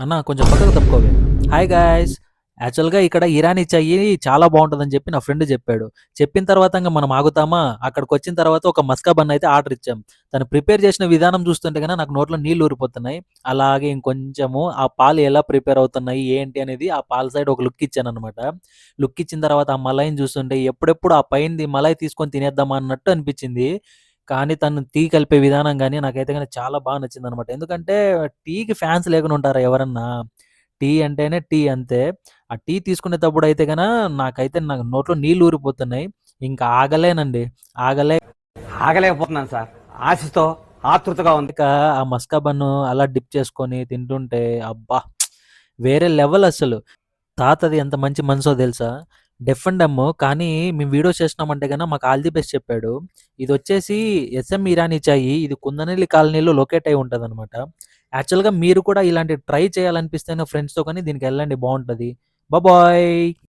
అన్న కొంచెం పక్కకు తప్పుకోవే. Hi guys. యాక్చువల్‌గా ఇక్కడ ఇరానీ చాయి చాలా బావుంటదని చెప్పి నా ఫ్రెండ్ చెప్పాడు. చెప్పిన తర్వాత ఇంగ మనం ఆగుతామా? అక్కడికొచ్చిన తర్వాత ఒక మస్కా బన్ అయితే ఆర్డర్ ఇచ్చాం. తను ప్రిపేర్ చేసిన విధానం చూస్తుంటే గన నాకు నోట్లో నీళ్లు ఊరిపోతున్నాయి. అలాగే ఇంకొంచెము ఆ పాలు ఎలా ప్రిపేర్ అవుతున్నాయి, ఏంటి అనేది ఆ పాల సైడ్ ఒక లుక్ ఇచ్చాననమాట. లుక్ ఇచ్చిన తర్వాత ఆ మలాయిని చూస్తుంటే ఎప్పుడెప్పుడు ఆ పైనది మలాయి తీసుకొని తినేద్దామా అన్నట్టు అనిపిచ్చింది. కానీ తను టీ కలిపే విధానం గాని నాకైతే గన చాలా బా నచ్చిందనమాట. ఎందుకంటే టీకి ఫ్యాన్స్ లేకుండా ఉంటారా ఎవరన్నా? టీ అంటేనే టీ అంతే. ఆ టీ తీసుకునేటప్పుడైతే గన నాకైతే నాకు నోట్లో నీళ్లు ఊరిపోతున్నాయి. ఇంకా ఆగలేనండి. ఆగలేక ఆగలేకపోతున్నాను సార్. ఆశతో, ఆతృతగా ఉంది. ఆ మస్కా బన్ను అలా డిప్ చేసుకొని తింటుంటే అబ్బా! వేరే లెవెల్ అసలు. తాతది ఎంత మంచి మనసో తెలుసా? డెఫ్ అండ్ డమ్ము. కానీ మేము వీడియోస్ చేస్తున్నామంటే గన మాకు ఆల్ ది బెస్ట్ చెప్పాడు. ఇదొచ్చేసి ఎస్ఎం ఇరానీ చాయి. ఇది కుందనల్లి కాలనీలో లొకేట్ అయ్యి ఉంటదనమాట. యాక్చువల్‌గా మీరు కూడా ఇలాంటివి ట్రై చేయాలనిపిస్తేనే ఫ్రెండ్స్‌తో కానీ దీనికెళ్ళండి బావుంటది. బాయ్.